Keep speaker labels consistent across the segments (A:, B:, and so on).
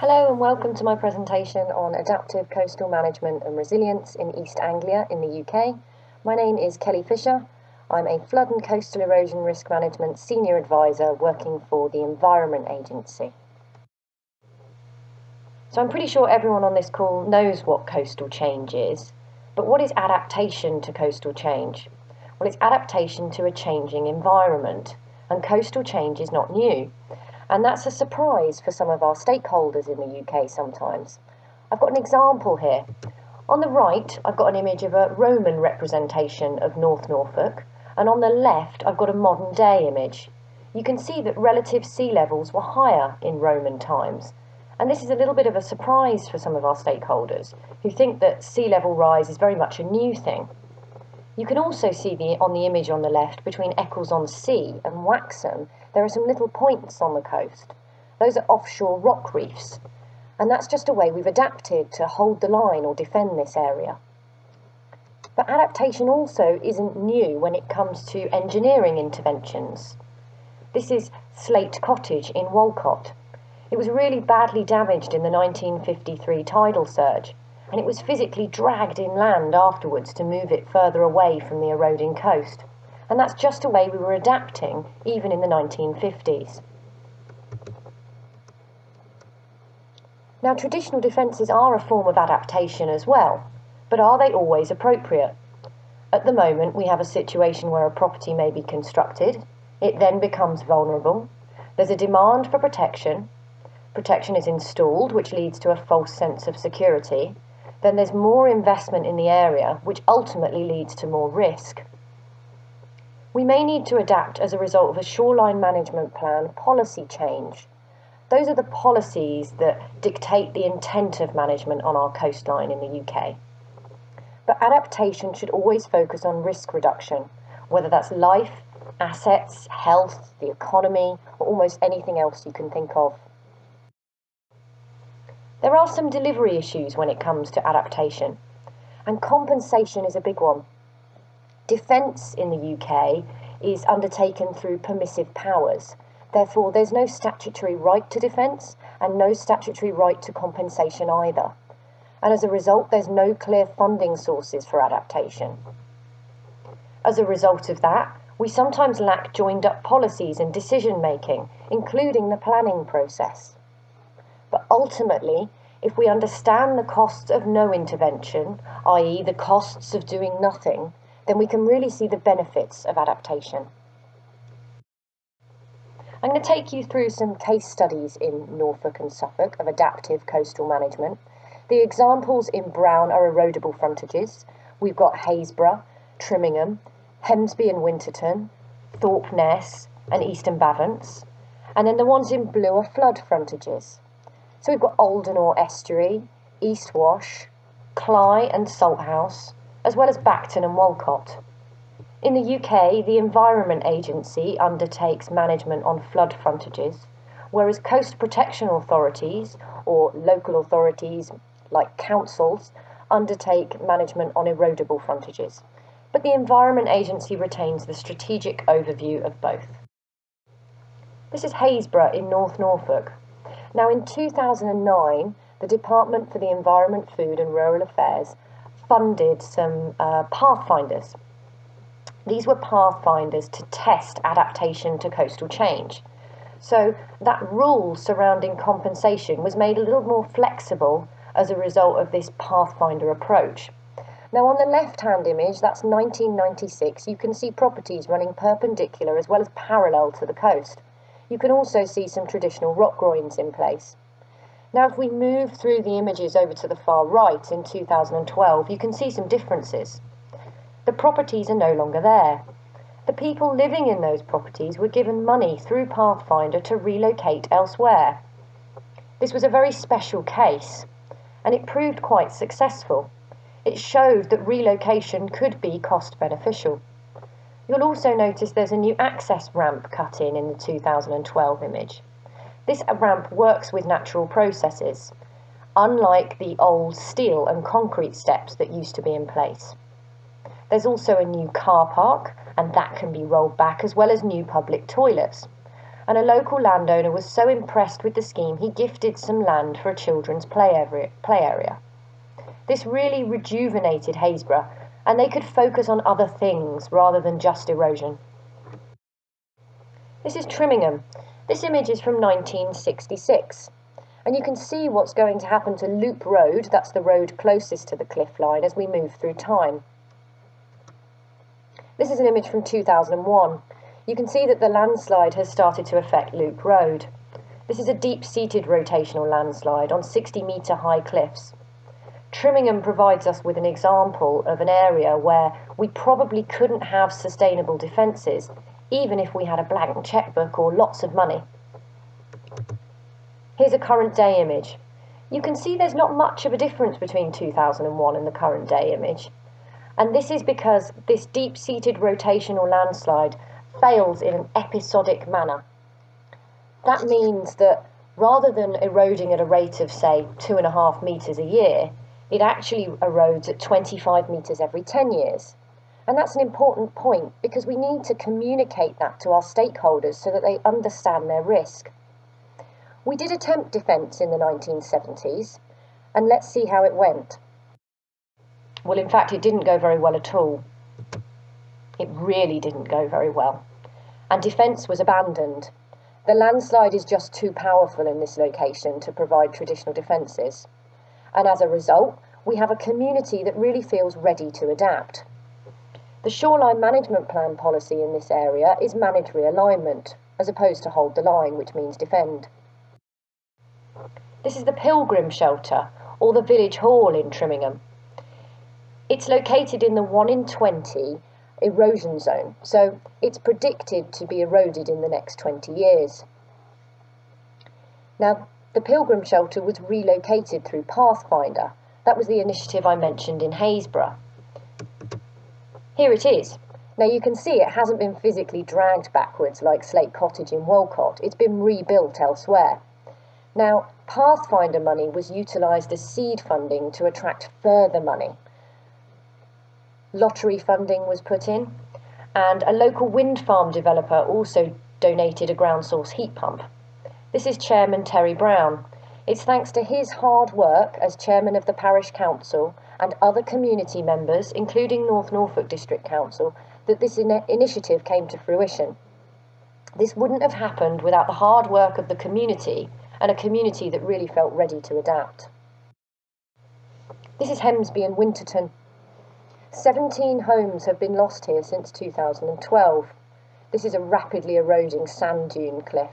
A: Hello and welcome to my presentation on adaptive coastal management and resilience in East Anglia in the UK. My name is Kelly Fisher. I'm a flood and coastal erosion risk management senior advisor working for the Environment Agency. So I'm pretty sure everyone on this call knows what coastal change is, but what is adaptation to coastal change? Well, it's adaptation to a changing environment, and coastal change is not new. And that's a surprise for some of our stakeholders in the UK sometimes. I've got an example here. On the right, I've got an image of a Roman representation of North Norfolk, and on the left, I've got a modern day image. You can see that relative sea levels were higher in Roman times, and this is a little bit of a surprise for some of our stakeholders who think that sea level rise is very much a new thing. You can also see on the image on the left, between Eccles-on-Sea and Waxham, there are some little points on the coast. Those are offshore rock reefs, and that's just a way we've adapted to hold the line or defend this area. But adaptation also isn't new when it comes to engineering interventions. This is Slate Cottage in Walcott. It was really badly damaged in the 1953 tidal surge, and it was physically dragged inland afterwards to move it further away from the eroding coast. And that's just a way we were adapting even in the 1950s. Now, traditional defences are a form of adaptation as well, but are they always appropriate? At the moment, we have a situation where a property may be constructed, it then becomes vulnerable, there's a demand for protection, protection is installed, which leads to a false sense of security, then there's more investment in the area, which ultimately leads to more risk. We may need to adapt as a result of a shoreline management plan policy change. Those are the policies that dictate the intent of management on our coastline in the UK. But adaptation should always focus on risk reduction, whether that's life, assets, health, the economy, or almost anything else you can think of. There are some delivery issues when it comes to adaptation, and compensation is a big one. Defence in the UK is undertaken through permissive powers. Therefore, there's no statutory right to defence and no statutory right to compensation either. And as a result, there's no clear funding sources for adaptation. As a result of that, we sometimes lack joined-up policies and decision-making, including the planning process. But ultimately, if we understand the costs of no intervention, i.e. the costs of doing nothing, then we can really see the benefits of adaptation. I'm going to take you through some case studies in Norfolk and Suffolk of adaptive coastal management. The examples in brown are erodible frontages. We've got Happisburgh, Trimingham, Hemsby and Winterton, Thorpeness and Easton Bavents. And then the ones in blue are flood frontages. So we've got Alde Ore Estuary, East Wash, Cley and Salthouse, as well as Bacton and Walcott. In the UK, the Environment Agency undertakes management on flood frontages, whereas coast protection authorities or local authorities like councils undertake management on erodible frontages. But the Environment Agency retains the strategic overview of both. This is Happisburgh in North Norfolk. Now, in 2009, the Department for the Environment, Food and Rural Affairs funded some pathfinders. These were pathfinders to test adaptation to coastal change. So that rule surrounding compensation was made a little more flexible as a result of this pathfinder approach. Now, on the left-hand image, that's 1996, you can see properties running perpendicular as well as parallel to the coast. You can also see some traditional rock groins in place. Now, if we move through the images over to the far right in 2012, you can see some differences. The properties are no longer there. The people living in those properties were given money through Pathfinder to relocate elsewhere. This was a very special case, and it proved quite successful. It showed that relocation could be cost beneficial. You'll also notice there's a new access ramp cut in the 2012 image. This ramp works with natural processes, unlike the old steel and concrete steps that used to be in place. There's also a new car park, and that can be rolled back, as well as new public toilets. and a local landowner was so impressed with the scheme he gifted some land for a children's play area. This really rejuvenated Happisburgh, and they could focus on other things rather than just erosion. This is Trimingham. This image is from 1966, and you can see what's going to happen to Loop Road, that's the road closest to the cliff line, as we move through time. This is an image from 2001. You can see that the landslide has started to affect Loop Road. This is a deep-seated rotational landslide on 60-metre high cliffs. Trimingham provides us with an example of an area where we probably couldn't have sustainable defences, even if we had a blank chequebook or lots of money. Here's a current day image. You can see there's not much of a difference between 2001 and the current day image. And this is because this deep-seated rotational landslide fails in an episodic manner. That means that rather than eroding at a rate of, say, 2.5 metres a year, it actually erodes at 25 metres every 10 years. And that's an important point because we need to communicate that to our stakeholders so that they understand their risk. We did attempt defence in the 1970s, and let's see how it went. Well, in fact, it didn't go very well at all. It really didn't go very well. And defence was abandoned. The landslide is just too powerful in this location to provide traditional defences. And as a result, we have a community that really feels ready to adapt. The shoreline management plan policy in this area is manage realignment, as opposed to hold the line, which means defend. This is the Pilgrim Shelter, or the Village Hall in Trimingham. It's located in the 1 in 20 erosion zone, so it's predicted to be eroded in the next 20 years. Now, the Pilgrim Shelter was relocated through Pathfinder. That was the initiative I mentioned in Happisburgh. Here it is. Now you can see it hasn't been physically dragged backwards like Slate Cottage in Walcott. It's been rebuilt elsewhere. Now, Pathfinder money was utilised as seed funding to attract further money. Lottery funding was put in, and a local wind farm developer also donated a ground source heat pump. This is Chairman Terry Brown. It's thanks to his hard work as Chairman of the Parish Council and other community members, including North Norfolk District Council, that this initiative came to fruition. This wouldn't have happened without the hard work of the community, and a community that really felt ready to adapt. This is Hemsby and Winterton. 17 homes have been lost here since 2012. This is a rapidly eroding sand dune cliff.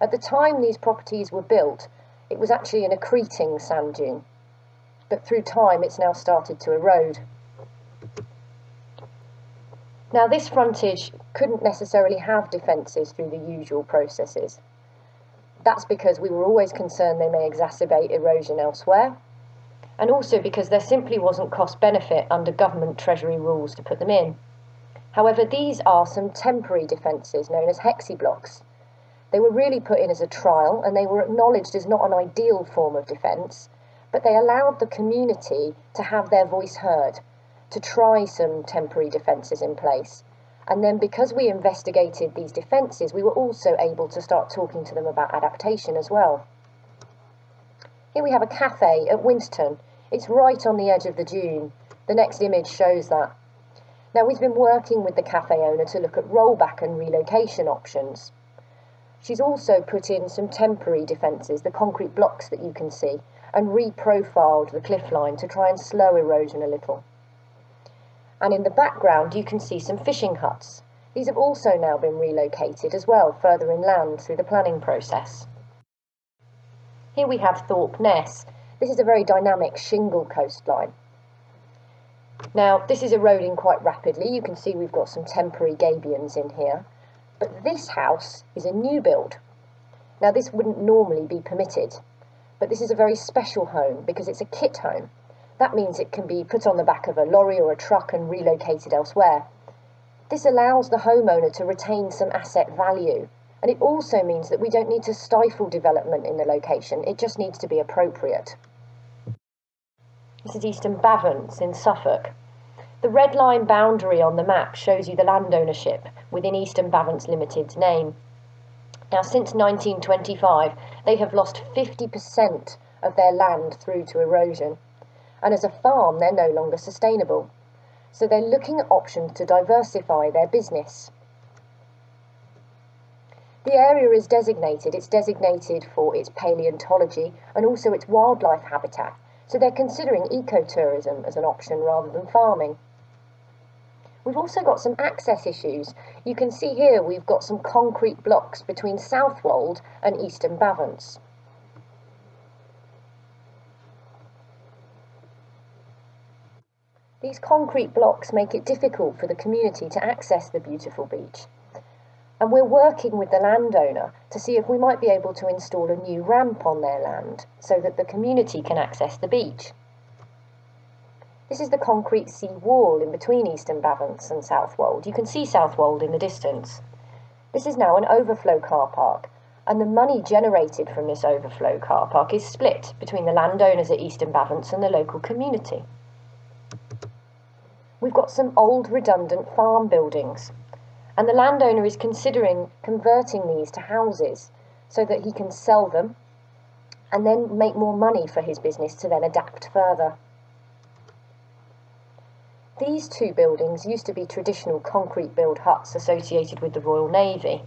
A: At the time these properties were built, it was actually an accreting sand dune, but through time it's now started to erode. Now this frontage couldn't necessarily have defences through the usual processes. That's because we were always concerned they may exacerbate erosion elsewhere, and also because there simply wasn't cost-benefit under government treasury rules to put them in. However, these are some temporary defences known as hexi blocks. They were really put in as a trial, and they were acknowledged as not an ideal form of defence, but they allowed the community to have their voice heard, to try some temporary defences in place. And then because we investigated these defences, we were also able to start talking to them about adaptation as well. Here we have a cafe at Winterton. It's right on the edge of the dune. The next image shows that. Now we've been working with the cafe owner to look at rollback and relocation options. She's also put in some temporary defences, the concrete blocks that you can see, and re-profiled the cliff line to try and slow erosion a little. And in the background you can see some fishing huts. These have also now been relocated as well, further inland through the planning process. Here we have Thorpeness. This is a very dynamic shingle coastline. Now this is eroding quite rapidly. You can see we've got some temporary gabions in here. But this house is a new build. Now this wouldn't normally be permitted, but this is a very special home because it's a kit home. That means it can be put on the back of a lorry or a truck and relocated elsewhere. This allows the homeowner to retain some asset value, and it also means that we don't need to stifle development in the location. It just needs to be appropriate. This is Easton Bavents in Suffolk. The red line boundary on the map shows you the land ownership within Easton Bavents Limited's name. Now, since 1925, they have lost 50% of their land through to erosion, and as a farm, they're no longer sustainable. So they're looking at options to diversify their business. The area is designated. It's designated for its paleontology and also its wildlife habitat. So they're considering ecotourism as an option rather than farming. We've also got some access issues. You can see here we've got some concrete blocks between Southwold and Easton Bavents. These concrete blocks make it difficult for the community to access the beautiful beach. And we're working with the landowner to see if we might be able to install a new ramp on their land so that the community can access the beach. This is the concrete sea wall in between Easton Bavents and Southwold. You can see Southwold in the distance. This is now an overflow car park, and the money generated from this overflow car park is split between the landowners at Easton Bavents and the local community. We've got some old redundant farm buildings, and the landowner is considering converting these to houses so that he can sell them and then make more money for his business to then adapt further. These two buildings used to be traditional concrete-built huts associated with the Royal Navy.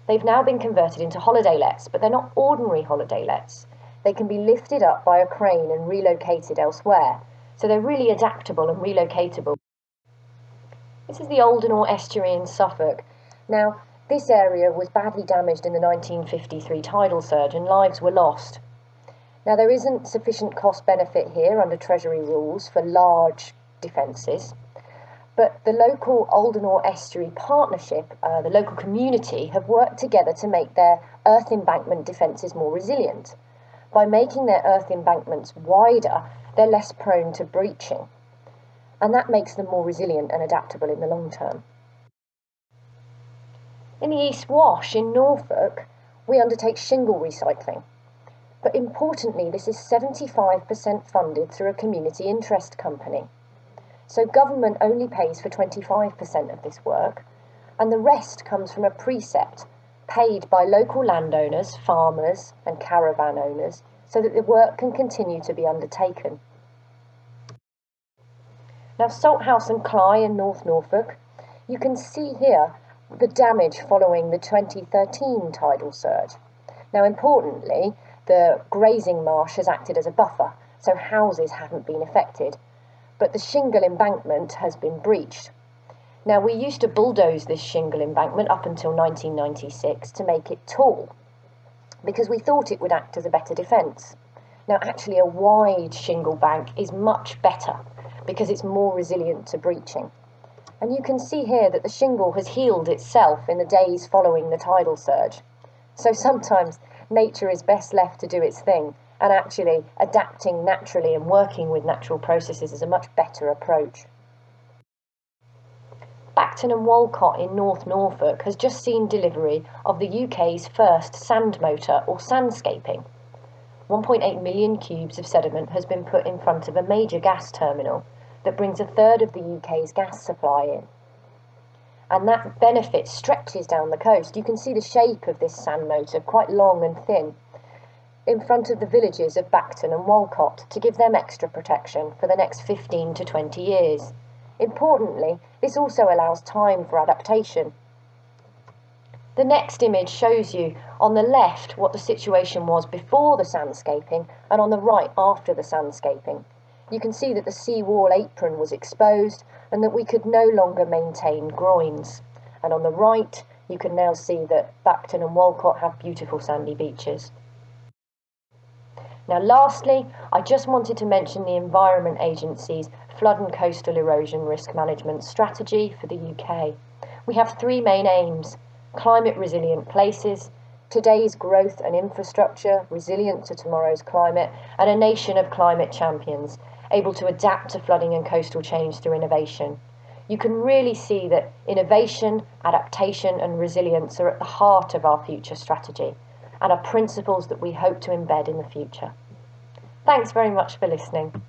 A: They've now been converted into holiday lets, but they're not ordinary holiday lets. They can be lifted up by a crane and relocated elsewhere, so they're really adaptable and relocatable. This is the Alde Ore Estuary in Suffolk. Now, this area was badly damaged in the 1953 tidal surge and lives were lost. Now, there isn't sufficient cost-benefit here under Treasury rules for large defences, but the local Alde Ore Estuary Partnership, the local community, have worked together to make their earth embankment defences more resilient. By making their earth embankments wider, they're less prone to breaching, and that makes them more resilient and adaptable in the long term. In the East Wash in Norfolk, we undertake shingle recycling, but importantly, this is 75% funded through a community interest company. So government only pays for 25% of this work, and the rest comes from a precept paid by local landowners, farmers and caravan owners, so that the work can continue to be undertaken. Now, Salthouse Cley in North Norfolk, you can see here the damage following the 2013 tidal surge. Now, importantly, the grazing marsh has acted as a buffer, so houses haven't been affected, but the shingle embankment has been breached. Now, we used to bulldoze this shingle embankment up until 1996 to make it tall, because we thought it would act as a better defence. Now, actually, a wide shingle bank is much better, because it's more resilient to breaching. And you can see here that the shingle has healed itself in the days following the tidal surge. So sometimes nature is best left to do its thing, and actually adapting naturally and working with natural processes is a much better approach. Bacton Walcott in North Norfolk has just seen delivery of the UK's first sand motor or sandscaping. 1.8 million cubes of sediment has been put in front of a major gas terminal that brings a third of the UK's gas supply in. And that benefit stretches down the coast. You can see the shape of this sand motor, quite long and thin, in front of the villages of Bacton and Walcott to give them extra protection for the next 15 to 20 years. Importantly, this also allows time for adaptation. The next image shows you on the left what the situation was before the sandscaping and on the right after the sandscaping. You can see that the seawall apron was exposed and that we could no longer maintain groins. And on the right, you can now see that Bacton and Walcott have beautiful sandy beaches. Now, lastly, I just wanted to mention the Environment Agency's Flood and Coastal Erosion Risk Management Strategy for the UK. We have three main aims: climate resilient places, today's growth and infrastructure resilient to tomorrow's climate, and a nation of climate champions able to adapt to flooding and coastal change through innovation. You can really see that innovation, adaptation and resilience are at the heart of our future strategy and are principles that we hope to embed in the future. Thanks very much for listening.